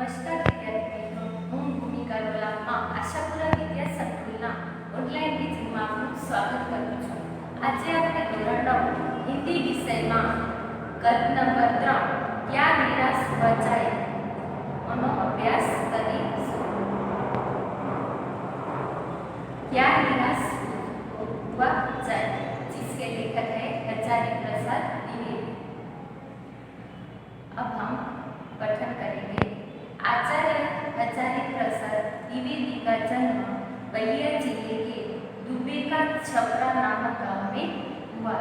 નમસ્કાર વિદ્યાર્થી મિત્રો, હું ભૂમિકા રોલામાં આશાપુરા વિદ્યા સંકુલના ઓનલાઈન ટીચિંગમાં આપનું સ્વાગત કરું છું. આજે આપણે ધોરણ 9 હિન્દી વિષયમાં ગદ્ય નંબર 3 ક્યાં નિરાશ हुआ जाए નો અભ્યાસ કરીશું. ક્યાં નિરાશ हुआ जाए जिसके लेखक है हजारी प्रसाद द्विवेदी. अब हम पठन करेंगे. आचार्य हजारी प्रसाद द्विवेदी का जन्म बलिया जिले के दुबे का छपरा नामक गांव में हुआ.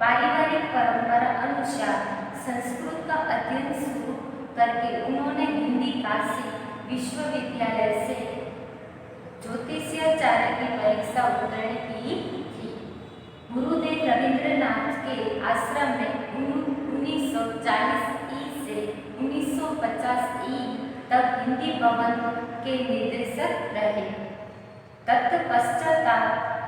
पारिवारिक परंपरा अनुसार संस्कृत का अध्ययन शुरू करके उन्होंने हिंदी काशी विश्वविद्यालय से ज्योतिषाचार्य की परीक्षा उत्तीर्ण की थी. गुरुदेव रविंद्रनाथ के आश्रम में 1940 से 1950 तक हिंदी भवन के निदेशक रहे. तत्पश्चात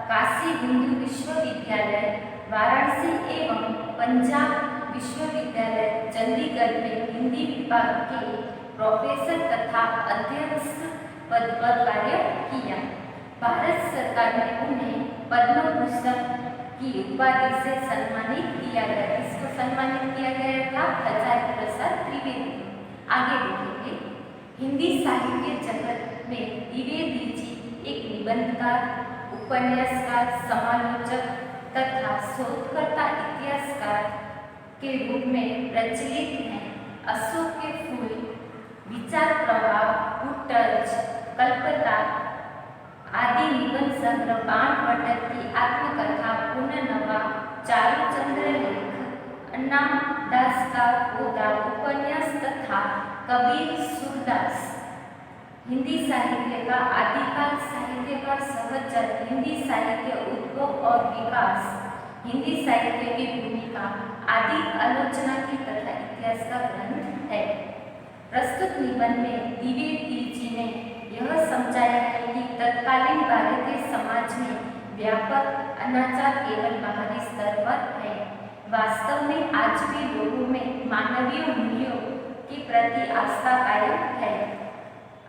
काशी हिंदू विश्वविद्यालय वाराणसी एवं पंजाब विश्वविद्यालय चंडीगढ़ में हिंदी विभाग के प्रोफेसर तथा अध्यक्ष पद पर कार्य किया. भारत सरकार ने उन्हें पद्म भूषण की उपाधि से सम्मानित किया गया. इसको सम्मानित किया गया था हजारी प्रसाद द्विवेदी. आगे देखेंगे. हिंदी साहित्य जगत में द्विवेदी जी एक निबंधकार, उपन्यासकार, समालोचक तथा शोधकर्ता इतिहासकार के रूप में प्रचलित हैं. अशोक के फूल, विचार प्रवाह, कुटज, कल्पता आदि निबंध संग्रह, बाण भट्ट की आत्मकथा, पुनर्नवा, चारुचंद्र लेख, अन्ना दास का गोदा उपन्यास तथा कबीर सूरदास. हिंदी साहित्य का आदिकाल, साहित्य का सहचर, हिंदी साहित्य उद्भव और विकास, हिंदी साहित्य की भूमिका आदि आलोचना की तथा इतिहास का ग्रंथ है. प्रस्तुत निबंध में द्विवेदी जी ने यह समझाया है कि तत्कालीन भारतीय समाज में व्यापक अनाचार केवल बाहरी स्तर पर है. वास्तव में आज भी लोगों में मानवीय मूल्यों के प्रति आस्था कायम है.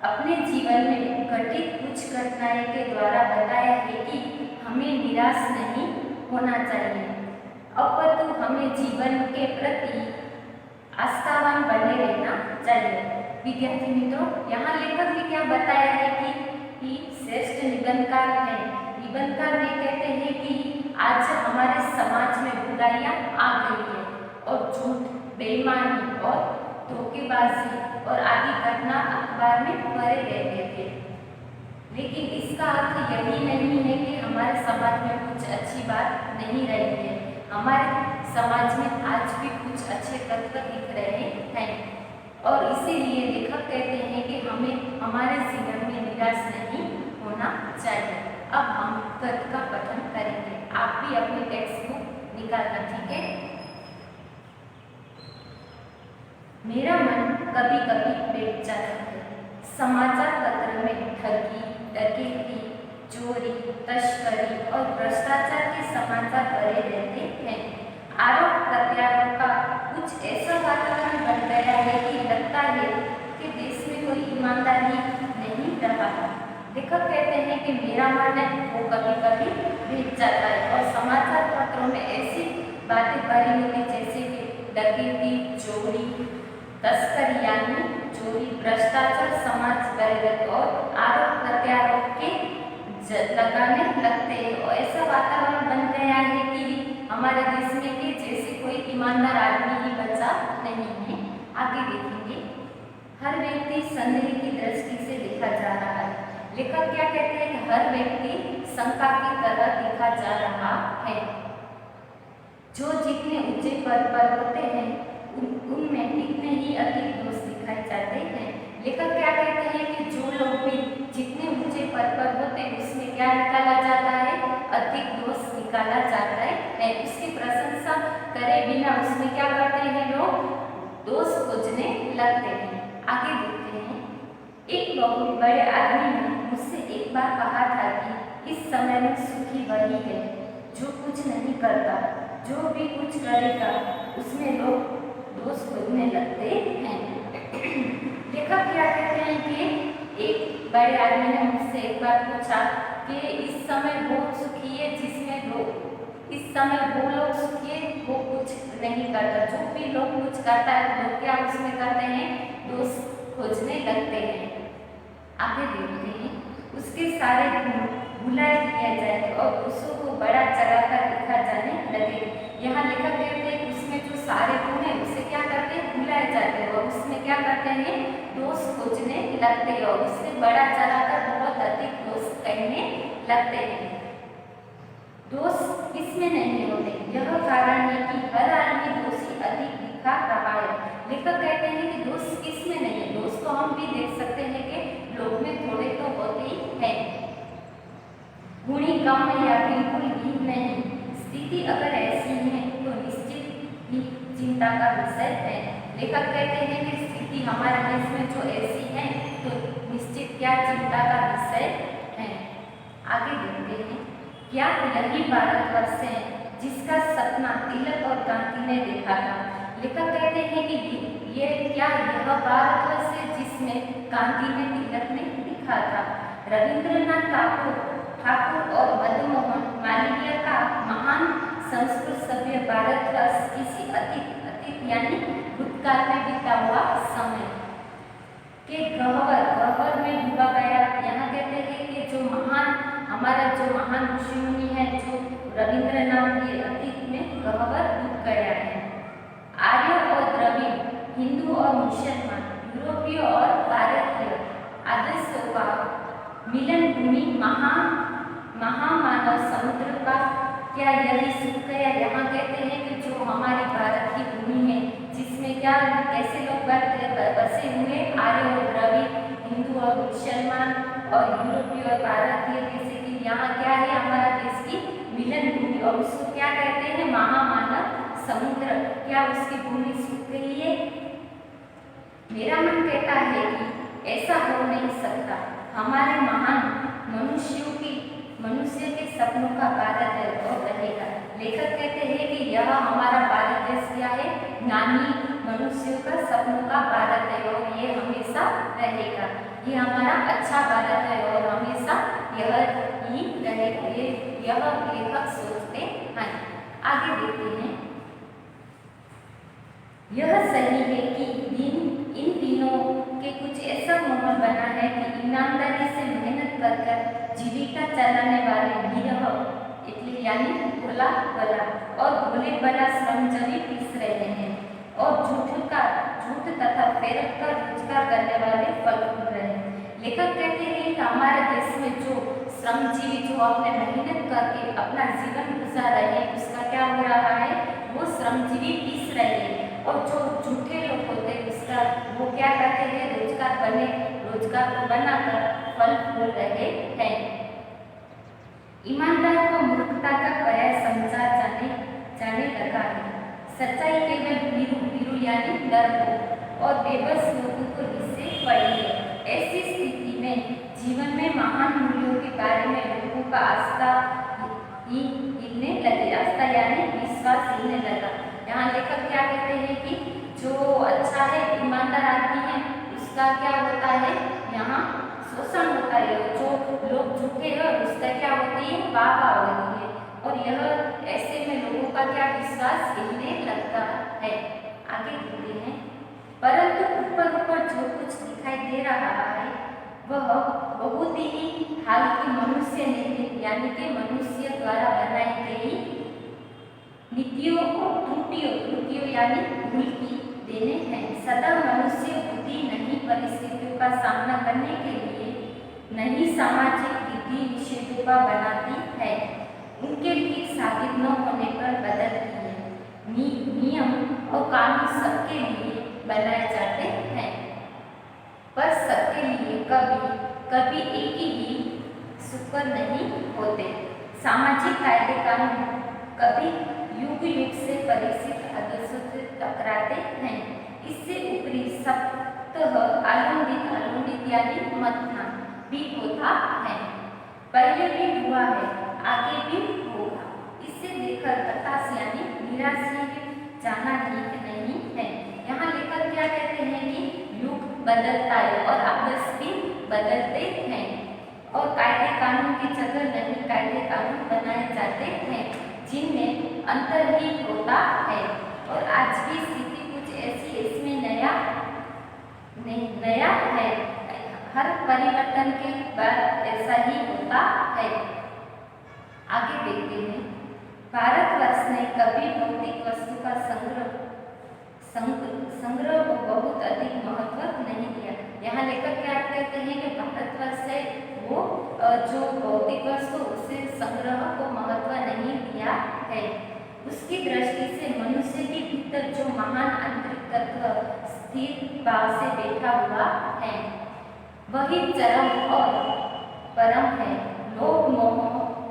अपने जीवन में घटित कुछ घटनाएं के द्वारा बताया है कि हमें निराश नहीं होना चाहिए, अपितु हमें जीवन के प्रति आस्थावान बने रहना चाहिए. विद्यार्थी मित्रों, यहाँ लेखक ने क्या बताया है कि श्रेष्ठ निबंधकार है. निबंधकार ने कहते हैं कि आज हमारे समाज में बुराइयां आ गई है और झूठ, बेईमानी और धोखेबाजी और आदि घटना अखबार में भरे रहते थे. लेकिन इसका अर्थ यही नहीं है कि हमारे समाज में कुछ अच्छी बात नहीं रही है. हमारे समाज में आज भी कुछ अच्छे तत्व दिख रहे हैं और इसीलिए लेखक कहते हैं कि हमें हमारे जीवन में निराश नहीं होना चाहिए. अब हम गद्य का पठन करेंगे. आप भी अपनी टेक्स्ट बुक निकालना, ठीक है. मेरा मन कभी कभी बैठ जाता है. समाचार पत्र में ठगी, डकैती, चोरी, तस्करी और भ्रष्टाचार के समाचार भरे रहते हैं. आरोप प्रत्यारोप का कुछ ऐसा वातावरण बन गया है कि लगता है कि देश में कोई ईमानदारी नहीं रहा. लेखक कहते हैं कि मेरा मन है वो कभी कभी भीग जाता है और समाचार पत्रों में ऐसी बातें भरी होती जैसे कि डकैती, चोरी, तस्करी यानी चोरी, भ्रष्टाचार, समाज बरगद और आरोप प्रत्यारोप के लगाने लगते हैं. और ऐसा वातावरण बन गया है कि हमारे देश में कि जैसे कोई ईमानदार आदमी ही बचा नहीं है. आगे देखेंगे. हर व्यक्ति संदेह की दृष्टि से देखा जा रहा है. लेखक क्या कहते हैं कि हर व्यक्ति शंका की तरह देखा जा रहा है. जो जितने ऊंचे पद पर होते हैं उनमें कितने ही अधिक दोष दिखाए जाते हैं. लेखक क्या कहते हैं कि जो लोग भी जितने ऊंचे पद पर होते हैं उसमें क्या निकाला जाता है, अधिक दोष निकाला जाता है. उसकी प्रशंसा करे बिना उसमें क्या करते हैं, लोग दोष खोजने लगते हैं. आगे देखते हैं. एक बहुत बड़े आदमी ने मुझसे एक बार कहा था कि इस समय में सुखी वही है जो कुछ नहीं करता, जो भी कुछ करेगा उसमें लोग दोष खोजने लगते हैं. लेखक क्या कहते हैं कि एक बड़े आदमी ने मुझसे एक बार पूछा कि इस समय वो सुखी है जिसमें लोग, इस समय वो लोग सुखी है वो कुछ नहीं करता, जो भी लोग कुछ करता है लोग क्या उसमें करते हैं, दोष खोजने लगते हैं। आगे देखते हैं, उसके सारे गुण भुला दिया जाए और दोषों को बड़ा चढ़ाकर लिखा जाने लगे। यहाँ लेखक कहते हैं कि उसमें जो सारे गुण है उसे क्या करते हैं, भुलाए जाते हैं और उसमें क्या करते हैं, दोष खोजने लगते हैं और उससे बड़ा चढ़ाकर बहुत अधिक दोष कहने लगते हैं। दोष किसमें नहीं होते, यह कारण है कि हर आदमी दोषी अधिक दिखा रहा है। लेखक कहते हैं कि दोष किसमें नहीं है, दोष तो हम भी देख सकते हैं कि लोग में थोड़े तो होते ही हैं। गुणी कम या बिल्कुल भी नहीं, स्थिति अगर ऐसी है तो निश्चित ही चिंता का विषय है। लेखक कहते हैं कि स्थिति हमारे देश में जो ऐसी है तो निश्चित क्या चिंता का विषय है। आगे देखते हैं, क्या यही भारतवर्ष है जिसका सपना तिलक और गांधी ने देखा था। लेखक कहते हैं कि ये क्या यह भारतवर्ष है जिसमें गांधी ने तिलक ने लिखा था। रविंद्रनाथ ठाकुर और मदनमोहन मालवीय का महान संस्कृत सभ्य भारतवर्ष किसी अतीत यानी भूतकाल में बीता हुआ समय के गह्वर में डूबा गया। यहाँ कहते हैं कि जो हमारा जो महान ऋषि मुनि है, जो रविंद्रनाथ के अतीत में गह्वर डूब गया है। आर्य और द्रविड़, हिंदू और मुसलमान, यूरोपीय और भारतीय आदर्शों का मिलन भूमि महामानव समुद्र का क्या यही सुख है। यहाँ कहते हैं कि जो हमारी भारत की भूमि है जिसमें क्या कैसे लोग बसे हुए, आर्य और द्रविड़, हिंदू और मुसलमान और यूरोपीय और भारतीय, जैसे कि यहाँ क्या है हमारा देश की मिलन भूमि और उसको क्या कहते हैं, महामानव समुद्र। क्या उसकी भूमि सूख गई है। मेरा मन कहता है कि ऐसा हो नहीं सकता। हमारे महान मनुष्य के सपनों का भारत है और रहेगा। लेखक कहते हैं कि यह हमारा भारत देश क्या है, ज्ञानी मनुष्यों का सपनों का भारत है और ये हमेशा रहेगा। ये हमारा अच्छा भारत है और हमेशा यह ही रहेगा, यह लेखक सोचते हैं। आगे देखते हैं, यह सही है कि इन दिनों के कुछ ऐसा माहौल बना है कि ईमानदारी से मेहनत कर जीविका चलाने वाले निरह यानी भोला भला और भोले भला श्रमजीवी पीस रहे हैं और झूठ तथा फेरक का रोजगार करने वाले फल फूल रहे हैं। लेखक कहते हैं कि हमारे देश में जो श्रमजीवी जो अपने मेहनत करके अपना जीवन गुजार रहे हैं उसका क्या हो रहा है, वो श्रमजीवी पीस रहे हैं और जो झूठे लोग होते हैं उसका वो क्या करते हैं, रोजगार को बनाकर फल फूल रहे हैं। ईमानदार को मूर्खता का पर्याय समझा जाने लगा है। सच्चाई केवल भीरू यानी डरपोक और बेबस लोगों को हिस्से पड़ी है। ऐसी स्थिति में जीवन में महान मूल्यों के बारे में लोगों का आस्था यानी विश्वास हिलने लगा। यहाँ लेखक क्या कहते हैं कि जो अच्छा है, ईमानदार आदमी है, उसका क्या होता है, यहाँ शोषण होता है। जो लोग झूठे हैं उसका क्या होती है, वाह होती है और यह ऐसे में लोगों का क्या विश्वास हिलने लगता है। आगे देखते हैं, परंतु ऊपर जो कुछ दिखाई दे रहा है वह बहुत ही हाल की मनुष्य नीति यानी कि मनुष्य द्वारा बनाई गई नीतियों और त्रुटियों यानी भूल की देने हैं। सदा मनुष्य बुद्धि नहीं परिस्थितियों का सामना करने के लिए नहीं सामाजिक विधि निषेधों का बनाती है, उनके ठीक साबित न होने पर बदलती है। नियम और कानून सबके लिए बनाए जाते हैं पर सबके लिए कभी एक ही सुकर नहीं होते। सामाजिक कायदे कानून कभी युग से परिचित आदर्शों से टकराते हैं। इससे ऊपरी सप्तह आलंबित यानी मतदान भी होता है, पहले भी हुआ है, आगे भी होगा। इससे देखकर हताश यानी निराश जाना ठीक नहीं है। यहाँ लेकर क्या कहते हैं कि युग बदलता है और आदर्श भी बदलते हैं और कायदे कानून की जगह नए कायदे कानून बनाए जाते हैं जिनमें अंतर्निहित होता है। और आज की स्थिति कुछ ऐसी, इसमें नया है। हर परिवर्तन के बाद ऐसा ही होता है। आगे देखते हैं। भारतवर्ष ने कभी भौतिक वस्तु का संग्रह को बहुत अधिक महत्व नहीं दिया। यहाँ लेखक क्या कहते हैं कि भारतवर्ष से वो जो भौतिक वस्तु उसे संग्रह को महत्व नहीं दिया है। उसकी दृष्टि से मनुष्य के भीतर जो महान आंतरिक तत्व स्थिर भाव से बैठा हुआ है वही चरम और परम है। लोभ, मोह,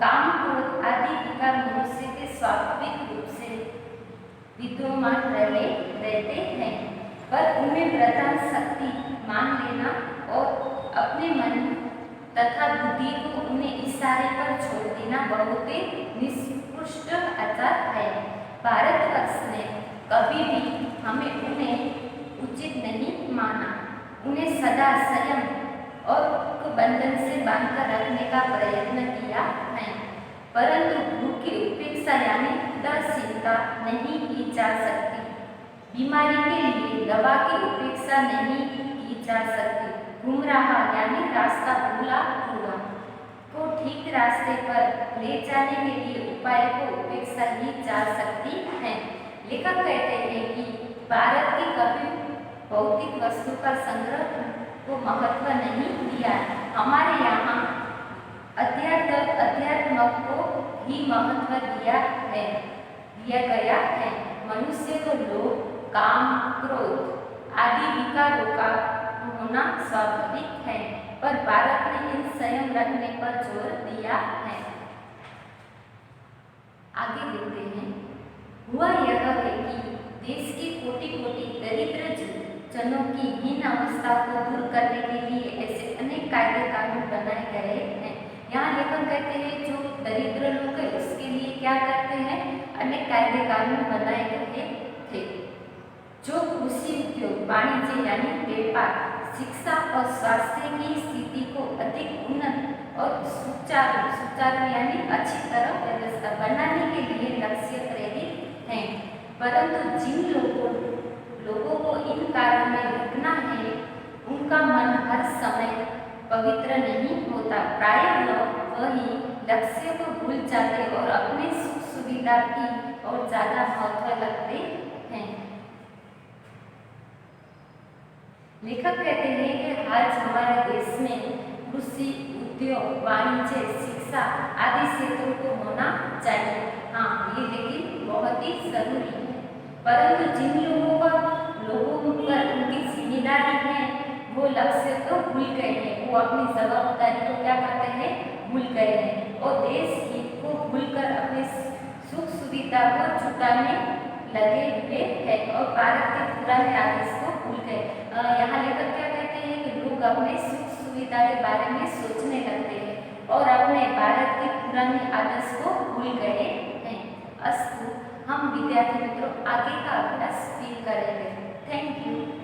काम, क्रोध आदि विकार मनुष्य के स्वाभाविक रूप से विद्यमान रहते हैं, पर उनमें प्रधान शक्ति मान लेना और अपने मन तथा बुद्धि को उन्हें इशारे पर छोड़ देना बहुत ही निष्कृष्ट आचार है। भारतवर्ष ने कभी भी हमें उन्हें उचित नहीं माना। उन्हें सदा संयम और बंधन से बांधकर रखने का प्रयत्न किया है, परंतु भूख की उपेक्षा यानी उदासीनता नहीं की जा सकती। बीमारी के लिए दवा की उपेक्षा नहीं की जा सकती। गुमराह यानी रास्ता भूला हुआ को ठीक रास्ते पर ले जाने के लिए उपाय को उपेक्षा ही जा सकती है। लेखक कहते हैं कि भारत की कभी भौतिक वस्तु का संग्रह को महत्व नहीं दिया। हमारे यहाँ अध्यात्म को ही महत्व दिया गया है। मनुष्य को लोभ, काम, क्रोध आदि विकारों का होना स्वाभाविक है, पर भारत ने इन संयम रखने पर जोर दिया है। आगे देखते हैं। हुआ यह है कि देश के कोटि-कोटि दरिद्र जनों की हीन अवस्था को दूर करने के लिए ऐसे अनेक कायदे कानून बनाए गए हैं। यहाँ लेखक कहते हैं जो दरिद्र लोग हैं उसके लिए क्या करते हैं, अनेक कायदे कानून बनाए गए थे। जो कृषि उद्योग, वाणिज्य यानी व्यापार, शिक्षा और स्वास्थ्य की स्थिति को अधिक उन्नत और सुचारू यानी अच्छी तरह व्यवस्था बनाने के लिए लक्ष्य प्रेरित हैं, परंतु जिन लोगों को इन कार्यों में लगना है उनका मन हर समय पवित्र नहीं होता। प्रायः लोग वही लक्ष्य को भूल जाते और अपने सुख सुविधा की और ज्यादा महत्व लगते हैं। लेखक कहते हैं कि आज हमारे देश में कृषि, उद्योग, वाणिज्य, शिक्षा आदि क्षेत्रों को होना चाहिए। हाँ, ये लेकिन बहुत ही जरूरी है, परंतु जिन लोगों पर उनकी जिम्मेदारी है वो लक्ष्य को भूल गए हैं, वो अपनी जवाबदारी को क्या करते हैं, भूल गए हैं और देश हित को भूलकर अपने सुख सुविधा को जुटाने लगे हुए हैं और भारत के पुराने आदेश को भूल गए। यहाँ लेकर क्या कहते हैं कि लोग अपने सुख सुविधा के बारे में सोचने लगते हैं और अपने भारत के पुराने आदेश को भूल गए हैं। अस्तु, हम विद्यार्थी मित्रों आगे का अभ्यास फिर करेंगे। Thank you.